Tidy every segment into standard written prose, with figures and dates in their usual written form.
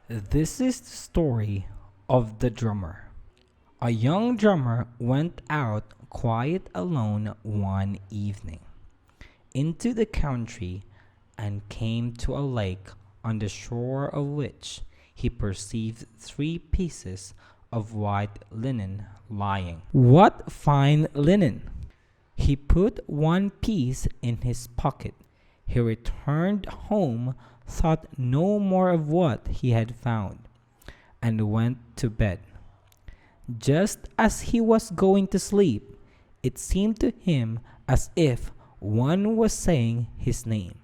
This is the story of the drummer. A young drummer went out quite alone one evening into the country and came to a lake on the shore of which he perceived 3 pieces of white linen lying. What fine linen! He put one piece in his pocket. He returned home, thought no more of what he had found, and went to bed. Just as he was going to sleep, it seemed to him as if one was saying his name.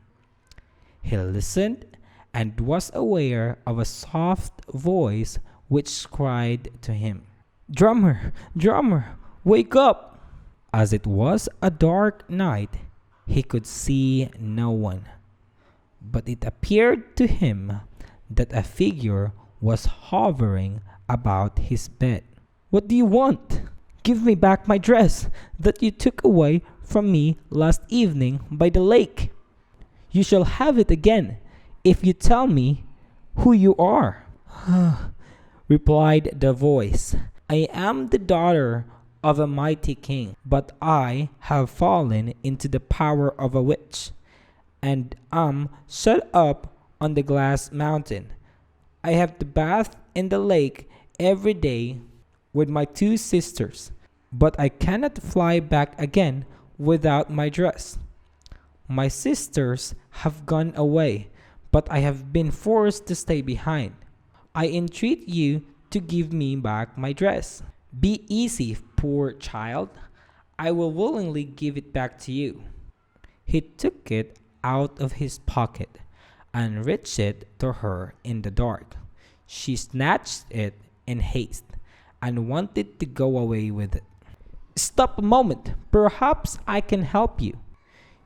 He listened and was aware of a soft voice which cried to him, "Drummer, drummer, wake up!" As it was a dark night, he could see no one, but it appeared to him that a figure was hovering about his bed. "What do you want? Give me back my dress that you took away from me last evening by the lake. You shall have it again if you tell me who you are." Replied the voice, "I am the daughter of a mighty king, but I have fallen into the power of a witch, and am shut up on the glass mountain. I have to bath in the lake every day with my 2 sisters, but I cannot fly back again without my dress. My sisters have gone away, but I have been forced to stay behind. I entreat you to give me back my dress." "Be easy, poor child. I will willingly give it back to you." He took it out of his pocket and reached it to her in the dark. She snatched it in haste and wanted to go away with it. "Stop a moment. Perhaps I can help you.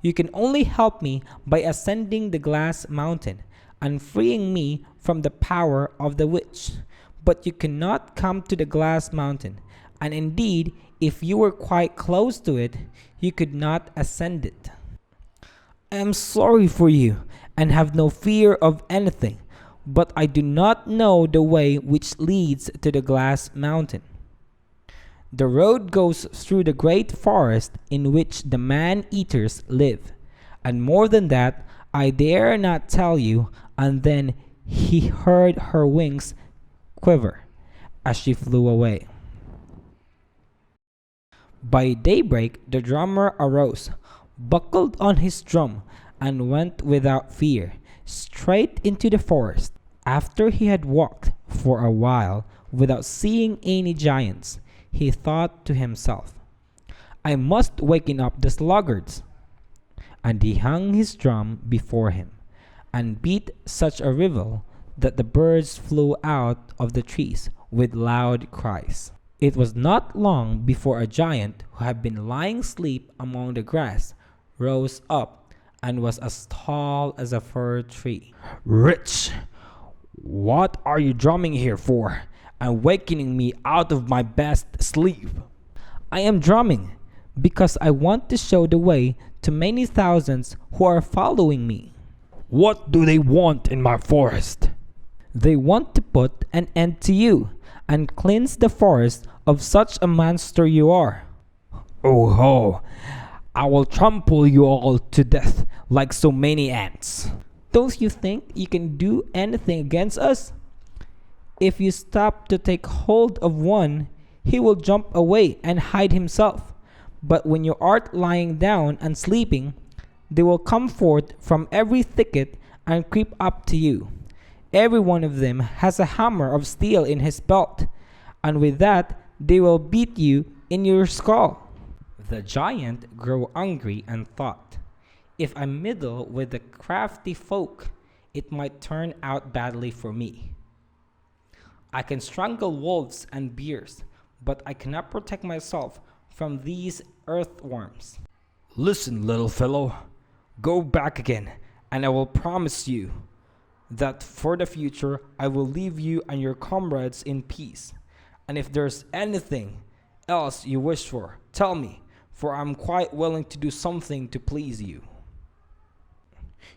You can only help me by ascending the glass mountain and freeing me from the power of the witch. But you cannot come to the glass mountain, and indeed, if you were quite close to it, you could not ascend it. I am sorry for you and have no fear of anything, but I do not know the way which leads to the glass mountain. The road goes through the great forest in which the man-eaters live, and more than that I dare not tell you." And then he heard her wings quiver as she flew away. By daybreak the drummer arose, buckled on his drum, and went without fear straight into the forest. After he had walked for a while without seeing any giants, he thought to himself, "I must waken up the sluggards." And he hung his drum before him, and beat such a revel that the birds flew out of the trees with loud cries. It was not long before a giant who had been lying asleep among the grass rose up and was as tall as a fir tree. "Wretch, what are you drumming here for, and wakening me out of my best sleep?" "I am drumming because I want to show the way to many thousands who are following me." "What do they want in my forest?" "They want to put an end to you and cleanse the forest of such a monster you are." "Oh ho! I will trample you all to death like so many ants." "Don't you think you can do anything against us? If you stop to take hold of one, he will jump away and hide himself. But when you art lying down and sleeping, they will come forth from every thicket and creep up to you. Every one of them has a hammer of steel in his belt, and with that they will beat you in your skull." The giant grew angry and thought, "If I meddle with the crafty folk, it might turn out badly for me. I can strangle wolves and bears, but I cannot protect myself from these earthworms. Listen, little fellow, go back again, and I will promise you that for the future I will leave you and your comrades in peace. And if there's anything else you wish for, tell me, for I'm quite willing to do something to please you."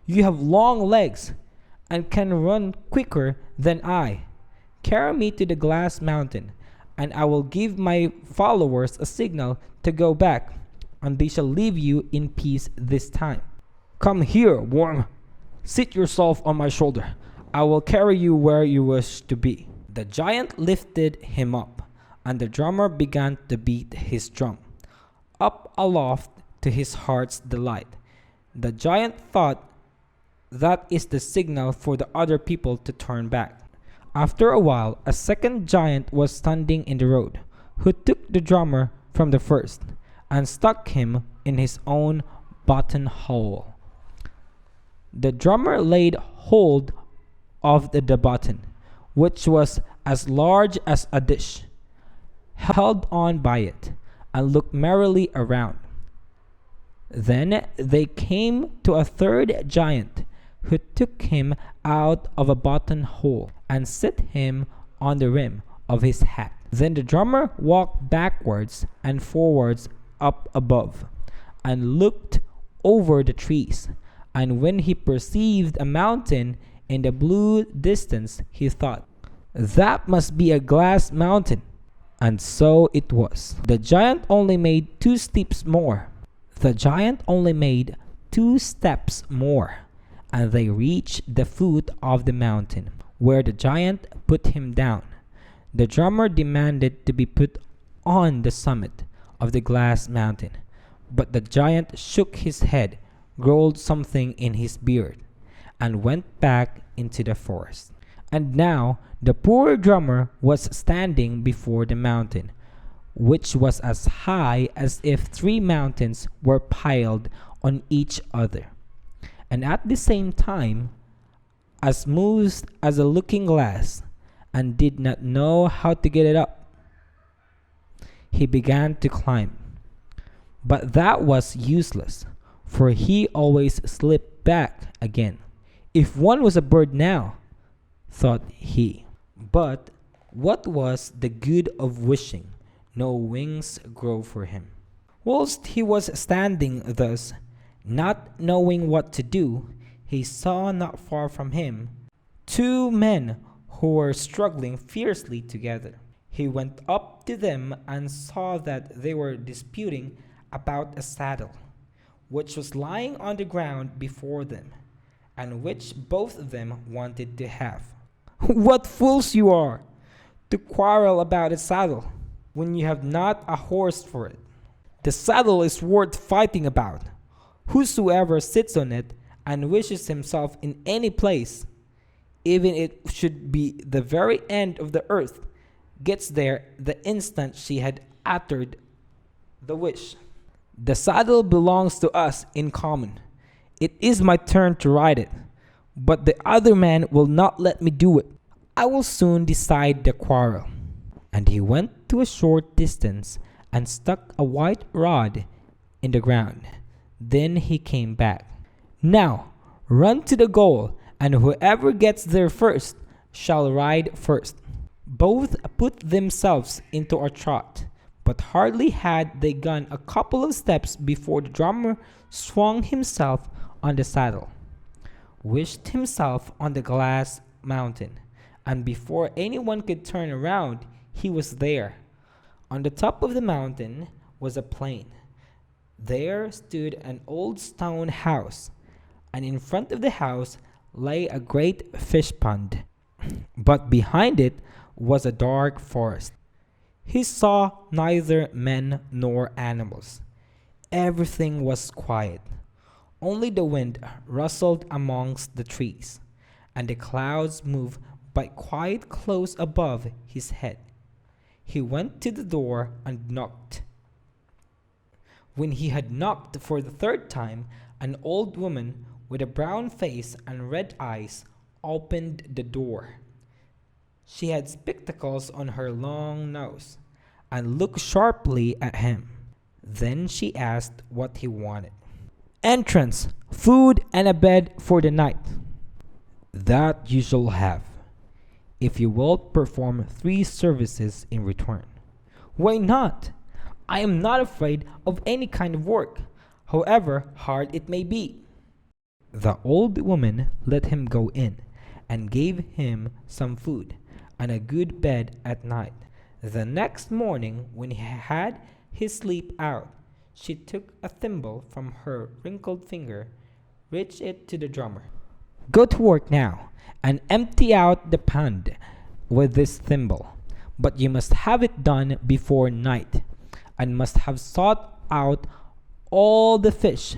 "You have long legs and can run quicker than I. Carry me to the glass mountain, and I will give my followers a signal to go back, and they shall leave you in peace this time. Come here, worm. Sit yourself on my shoulder. I will carry you where you wish to be. The giant lifted him up, and the drummer began to beat his drum, up aloft to his heart's delight. The giant thought, that is the signal for the other people to turn back. After a while, a second giant was standing in the road, who took the drummer from the first, and stuck him in his own buttonhole. The drummer laid hold of the button, which was as large as a dish, held on by it, and looked merrily around. Then they came to a third giant, who took him out of a buttonhole and set him on the rim of his hat. Then the drummer walked backwards and forwards up above, and looked over the trees. And when he perceived a mountain in the blue distance, he thought, "That must be a glass mountain." And so it was. The giant only made 2 steps more. And they reached the foot of the mountain, where the giant put him down. The drummer demanded to be put on the summit of the glass mountain, but the giant shook his head, growled something in his beard, and went back into the forest. And now the poor drummer was standing before the mountain, which was as high as if 3 mountains were piled on each other, and at the same time as smooth as a looking glass, and did not know how to get it up. He began to climb, but that was useless, for he always slipped back again. If one was a bird now, thought he. But what was the good of wishing no wings grow for him? Whilst he was standing thus, not knowing what to do, he saw not far from him 2 men who were struggling fiercely together. He went up to them and saw that they were disputing about a saddle, which was lying on the ground before them, and which both of them wanted to have. "What fools you are, to quarrel about a saddle, when you have not a horse for it. The saddle is worth fighting about. Whosoever sits on it and wishes himself in any place, even it should be the very end of the earth, gets there the instant she had uttered the wish. The saddle belongs to us in common. It is my turn to ride it, but the other man will not let me do it. I will soon decide the quarrel." And he went to a short distance and stuck a white rod in the ground. Then he came back. "Now run to the goal, and whoever gets there first shall ride first." Both put themselves into a trot, but hardly had they gone a couple of steps before the drummer swung himself on the saddle, wished himself on the glass mountain, and before anyone could turn around, he was there. On the top of the mountain was a plain. There stood an old stone house, and in front of the house lay a great fish pond, but behind it was a dark forest. He saw neither men nor animals. Everything was quiet. Only the wind rustled amongst the trees, and the clouds moved by quiet close above his head. He went to the door and knocked. When he had knocked for the 3rd time, an old woman with a brown face and red eyes opened the door. She had spectacles on her long nose and looked sharply at him. Then she asked what he wanted. "Entrance, food, and a bed for the night." "That you shall have, if you will perform 3 services in return." "Why not? I am not afraid of any kind of work, however hard it may be." The old woman let him go in, and gave him some food and a good bed at night. The next morning, when he had his sleep out, she took a thimble from her wrinkled finger, reached it to the drummer. Go to work now and empty out the pond with this thimble, but you must have it done before night, and must have sought out all the fish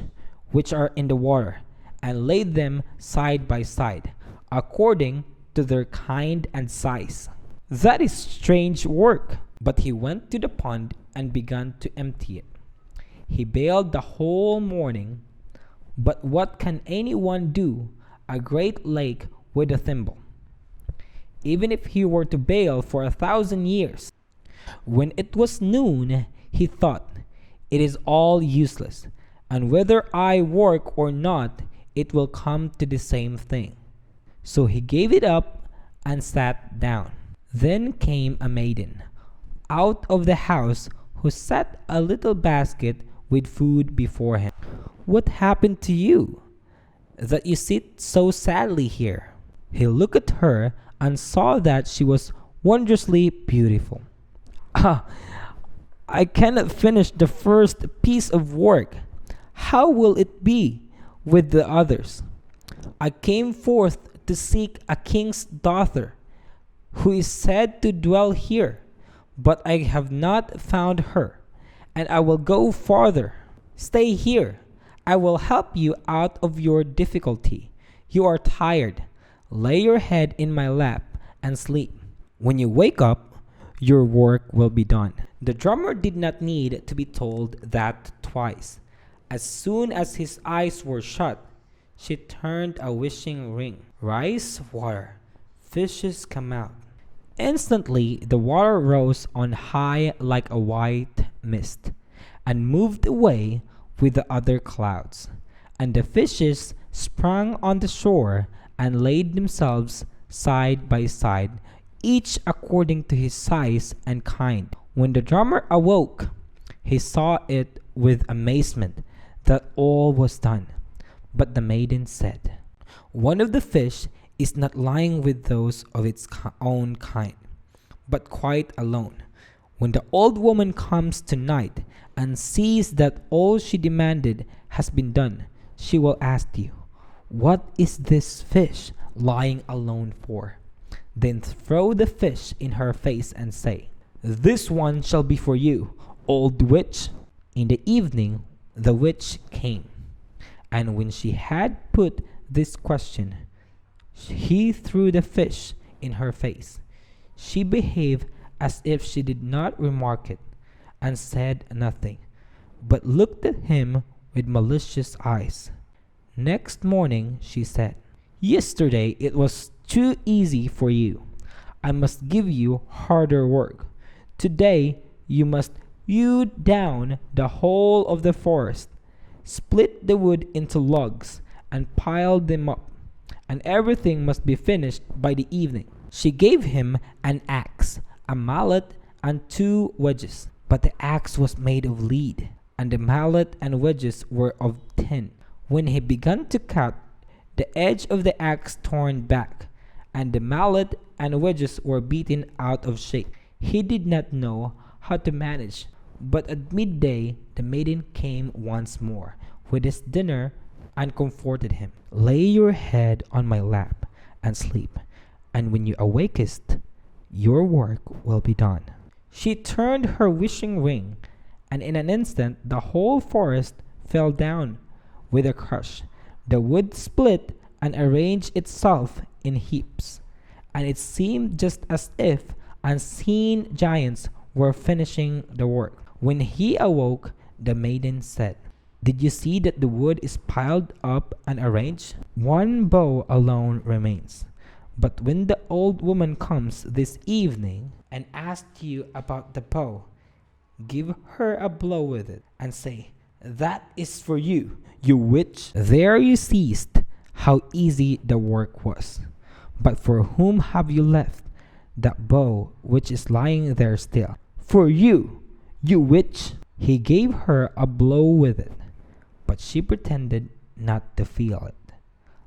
which are in the water, and laid them side by side, according to their kind and size. That is strange work. But he went to the pond and began to empty it. He bailed the whole morning. But what can anyone do a great lake with a thimble, even if he were to bail for 1,000 years? When it was noon, he thought, it is all useless, and whether I work or not, it will come to the same thing. So he gave it up and sat down. Then came a maiden out of the house, who set a little basket with food before him. What happened to you, that you sit so sadly here? He looked at her and saw that she was wondrously beautiful. Ah, I cannot finish the first piece of work. How will it be with the others? I came forth to seek a king's daughter, who is said to dwell here, but I have not found her, and I will go farther. Stay here. I will help you out of your difficulty. You are tired. Lay your head in my lap and sleep. When you wake up, your work will be done. The drummer did not need to be told that twice. As soon as his eyes were shut, she turned a wishing ring. Rise, water. Fishes come out. Instantly, the water rose on high like a white mist, and moved away with the other clouds. And the fishes sprang on the shore and laid themselves side by side, each according to his size and kind. When the drummer awoke, he saw it with amazement that all was done. But the maiden said, one of the fish is not lying with those of its own kind, but quite alone. When the old woman comes tonight and sees that all she demanded has been done, she will ask you, what is this fish lying alone for? Then throw the fish in her face and say, this one shall be for you, old witch. In the evening, the witch came, and when she had put this question, he threw the fish in her face. She behaved as if she did not remark it, and said nothing, but looked at him with malicious eyes. Next morning she said, yesterday it was too easy for you. I must give you harder work. Today you must hew down the whole of the forest, split the wood into logs, and pile them up, and everything must be finished by the evening. She gave him an axe, a mallet, and 2 wedges. But the axe was made of lead, and the mallet and wedges were of tin. When he began to cut, the edge of the axe torn back, and the mallet and wedges were beaten out of shape. He did not know how to manage, but at midday the maiden came once more with his dinner and comforted him. Lay your head on my lap and sleep, and when you awakest, your work will be done. She turned her wishing ring, and in an instant the whole forest fell down with a crush. The wood split and arranged itself in heaps, and it seemed just as if unseen giants were finishing the work. When he awoke, the maiden said, did you see that the wood is piled up and arranged? One bow alone remains. But when the old woman comes this evening and asks you about the bow, give her a blow with it and say, that is for you, you witch. There you ceased how easy the work was. But for whom have you left that bow which is lying there still? For you, you witch. He gave her a blow with it, but she pretended not to feel it,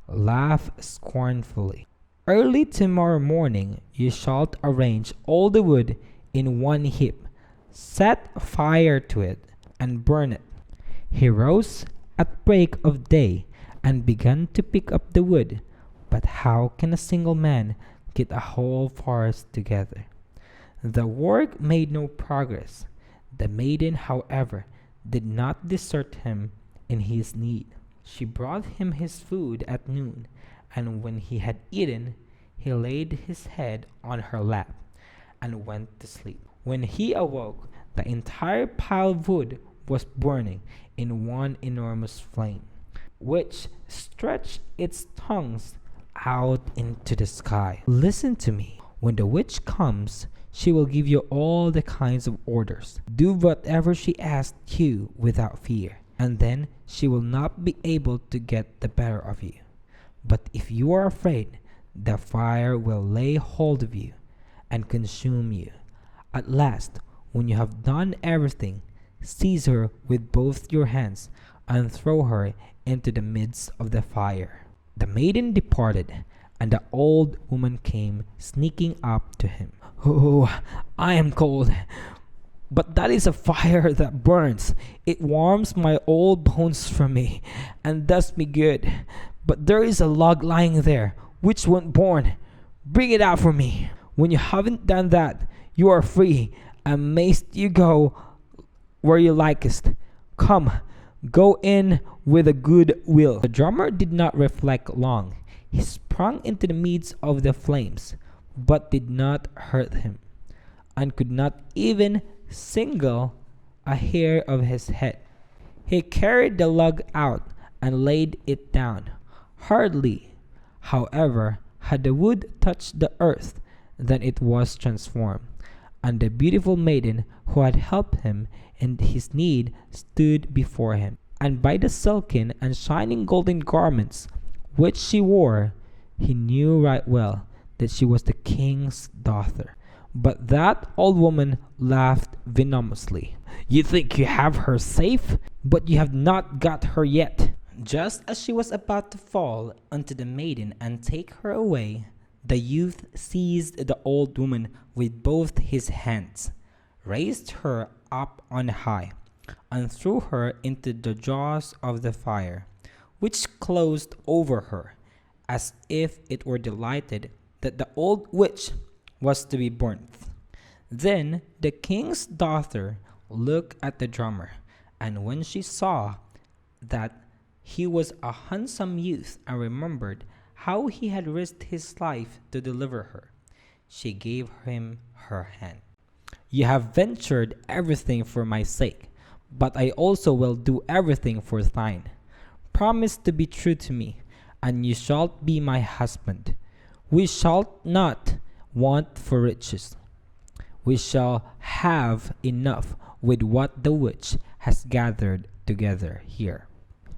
laughed scornfully, Early tomorrow morning you shall arrange all the wood in one heap, set fire to it, and burn it. He rose at break of day and began to pick up the wood. But how can a single man get a whole forest together? The work made no progress. The maiden, however, did not desert him in his need. She brought him his food at noon, and when he had eaten, he laid his head on her lap and went to sleep. When he awoke, the entire pile of wood was burning in one enormous flame, which stretched its tongues out into the sky. Listen to me. When the witch comes, she will give you all the kinds of orders. Do whatever she asks you without fear, and then she will not be able to get the better of you. But if you are afraid, the fire will lay hold of you and consume you. At last, when you have done everything, seize her with both your hands and throw her into the midst of the fire. The maiden departed, and the old woman came sneaking up to him. Oh, I am cold, but that is a fire that burns. It warms my old bones for me and does me good. But there is a log lying there which won't burn. Bring it out for me. When you haven't done that, you are free, and mayst you go where you likest. Come, go in with a good will. The drummer did not reflect long. He sprang into the midst of the flames, but did not hurt him, and could not even single a hair of his head. He carried the log out and laid it down. Hardly, however, had the wood touched the earth than it was transformed, and the beautiful maiden who had helped him in his need stood before him. And by the silken and shining golden garments which she wore, he knew right well that she was the king's daughter. But that old woman laughed venomously. You think you have her safe, but you have not got her yet. Just as she was about to fall unto the maiden and take her away, the youth seized the old woman with both his hands, raised her up on high, and threw her into the jaws of the fire, which closed over her, as if it were delighted that the old witch was to be burnt. Then the king's daughter looked at the drummer, and when she saw that he was a handsome youth and remembered how he had risked his life to deliver her, she gave him her hand. You have ventured everything for my sake, but I also will do everything for thine. Promise to be true to me, and you shall be my husband. We shall not want for riches. We shall have enough with what the witch has gathered together here.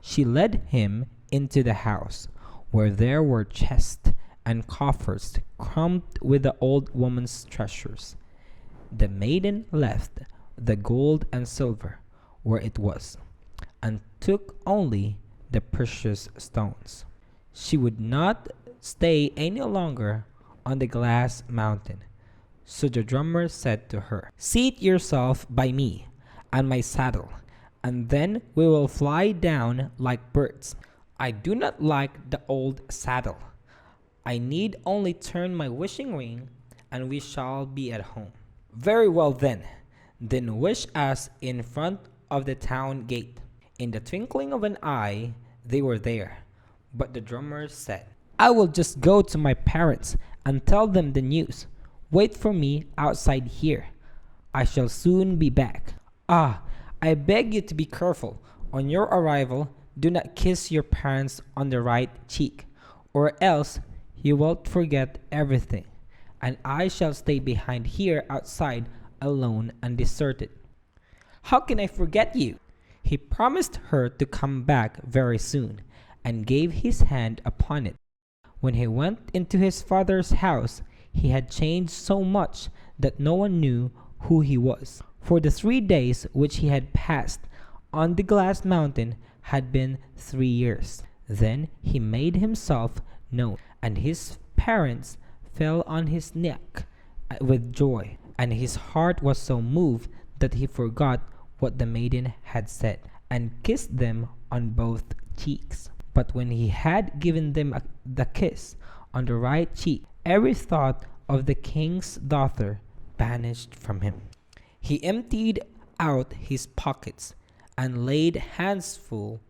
She led him into the house, where there were chests and coffers crammed with the old woman's treasures. The maiden left the gold and silver where it was, and took only the precious stones. She would not stay any longer on the glass mountain. So the drummer said to her, Seat yourself by me and my saddle, and then we will fly down like birds. I do not like the old saddle. I need only turn my wishing ring, and we shall be at home. Very well then wish us in front of the town gate. In the twinkling of an eye, they were there. But the drummer said, I will just go to my parents and tell them the news. Wait for me outside here. I shall soon be back. Ah, I beg you to be careful. On your arrival, do not kiss your parents on the right cheek, or else you will forget everything, and I shall stay behind here outside alone and deserted. How can I forget you? He promised her to come back very soon, and gave his hand upon it. When he went into his father's house, he had changed so much that no one knew who he was. For the 3 days which he had passed on the glass mountain had been 3 years. Then he made himself known, and his parents fell on his neck with joy, and his heart was so moved that he forgot what the maiden had said, and kissed them on both cheeks. But when he had given them the kiss on the right cheek, every thought of the king's daughter vanished from him. He emptied out his pockets and laid handfuls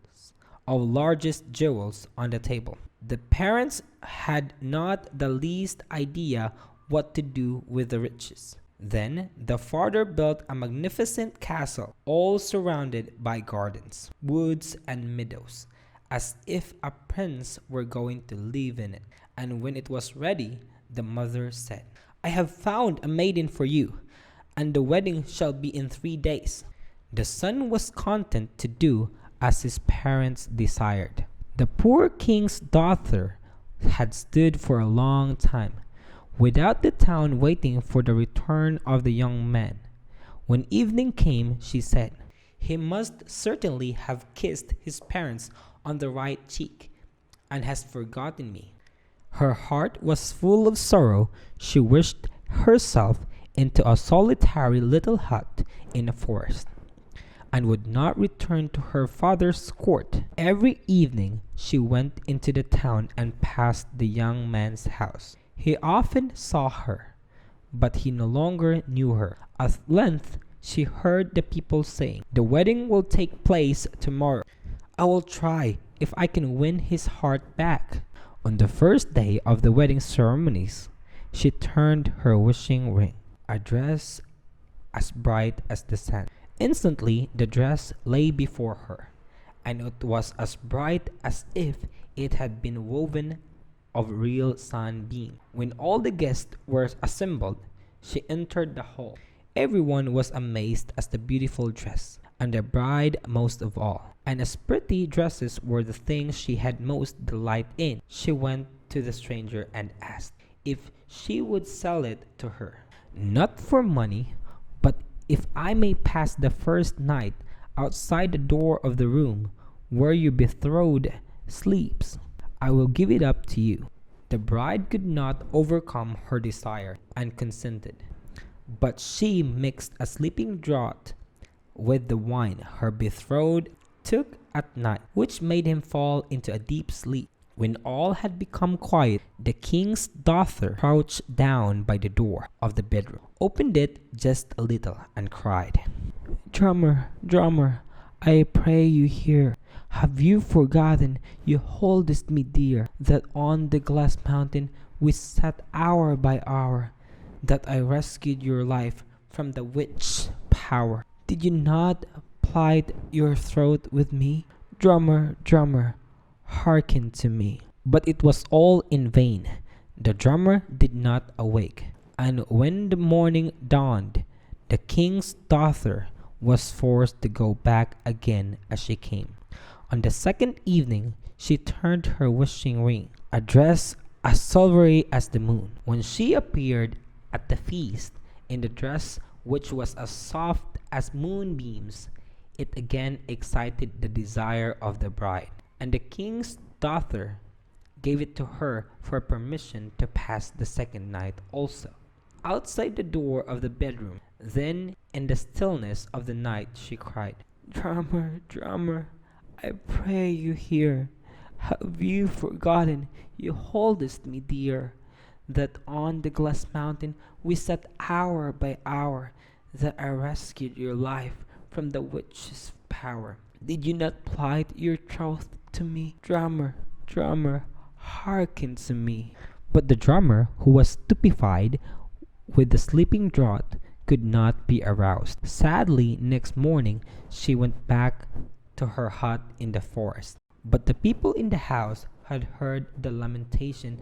of largest jewels on the table. The parents had not the least idea what to do with the riches. Then the father built a magnificent castle, all surrounded by gardens, woods, and meadows, as if a prince were going to live in it. And when it was ready, the mother said, "I have found a maiden for you, and the wedding shall be in 3 days." The son was content to do as his parents desired. The poor king's daughter had stood for a long time, without the town waiting for the return of the young man. When evening came, she said, "He must certainly have kissed his parents on the right cheek, and has forgotten me." Her heart was full of sorrow. She wished herself into a solitary little hut in the forest, and would not return to her father's court. Every evening she went into the town and passed the young man's house. He often saw her, but he no longer knew her. At length she heard the people saying, "The wedding will take place tomorrow. I will try if I can win his heart back." On the first day of the wedding ceremonies, she turned her wishing ring, a dress as bright as the sun. Instantly the dress lay before her, and it was as bright as if it had been woven of real sunbeam. When all the guests were assembled, she entered the hall. Everyone was amazed at the beautiful dress, and the bride most of all. And as pretty dresses were the things she had most delight in, she went to the stranger and asked if she would sell it to her, not for money, but if I may pass the first night outside the door of the room where your betrothed sleeps, I will give it up to you. The bride could not overcome her desire and consented, but she mixed a sleeping draught with the wine her betrothed took at night, which made him fall into a deep sleep. When all had become quiet, the king's daughter crouched down by the door of the bedroom, opened it just a little, and cried, "Drummer, drummer, I pray you hear. Have you forgotten, you holdest me dear, that on the glass mountain we sat hour by hour, that I rescued your life from the witch's power? Did you not plight your throat with me? Drummer, drummer, hearken to me." But it was all in vain. The drummer did not awake, and when the morning dawned, the king's daughter was forced to go back again as she came. On the second evening, she turned her wishing ring, a dress as silvery as the moon. When she appeared at the feast in the dress which was as soft as moonbeams, it again excited the desire of the bride, and the king's daughter gave it to her for permission to pass the second night also. Outside the door of the bedroom, then in the stillness of the night, she cried, "Drummer, drummer, I pray you hear. Have you forgotten, you holdest me dear, that on the glass mountain we sat hour by hour, that I rescued your life from the witch's power? Did you not plight your troth to me? Drummer, drummer, hearken to me." But the drummer, who was stupefied with the sleeping draught, could not be aroused. Sadly, next morning she went back to her hut in the forest. But the people in the house had heard the lamentation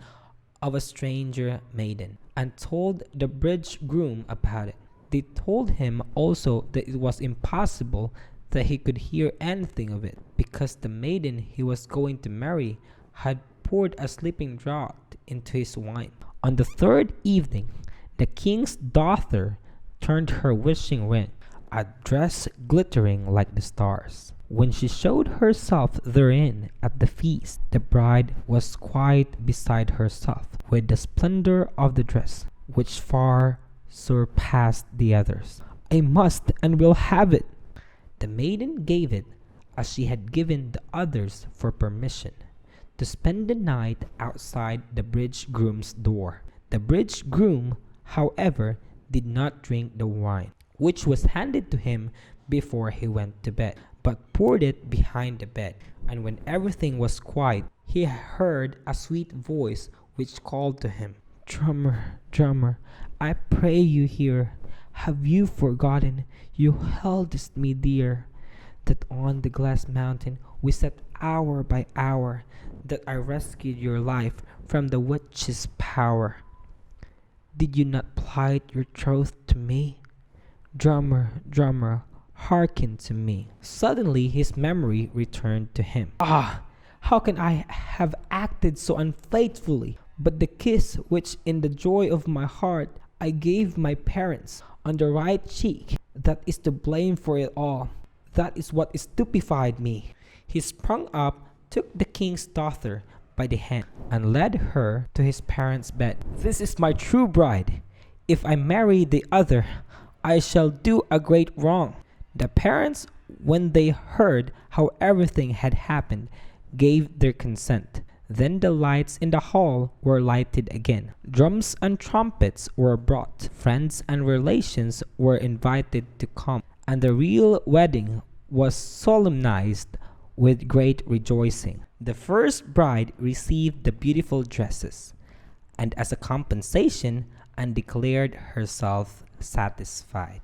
of a stranger maiden, and told the bridegroom about it. They told him also that it was impossible that he could hear anything of it, because the maiden he was going to marry had poured a sleeping draught into his wine. On the third evening, the king's daughter turned her wishing ring, a dress glittering like the stars. When she showed herself therein at the feast, the bride was quite beside herself with the splendor of the dress, which far surpassed the others. I must and will have it. The maiden gave it, as she had given the others for permission, to spend the night outside the bridegroom's door. The bridegroom, however, did not drink the wine, which was handed to him before he went to bed, but poured it behind the bed. And when everything was quiet, he heard a sweet voice which called to him, "Drummer, drummer, I pray you hear. Have you forgotten, you heldest me dear, that on the glass mountain we sat hour by hour, that I rescued your life from the witch's power? Did you not plight your troth to me? Drummer, drummer, hearken to me." Suddenly his memory returned to him. "Ah, how can I have acted so unfaithfully? But the kiss which in the joy of my heart I gave my parents on the right cheek, that is to blame for it all. That is what stupefied me." He sprung up, took the king's daughter by the hand, and led her to his parents' bed. "This is my true bride. If I marry the other, I shall do a great wrong." The parents, when they heard how everything had happened, gave their consent. Then the lights in the hall were lighted again. Drums and trumpets were brought. Friends and relations were invited to come, and the real wedding was solemnized with great rejoicing. The first bride received the beautiful dresses, and as a compensation, and declared herself satisfied.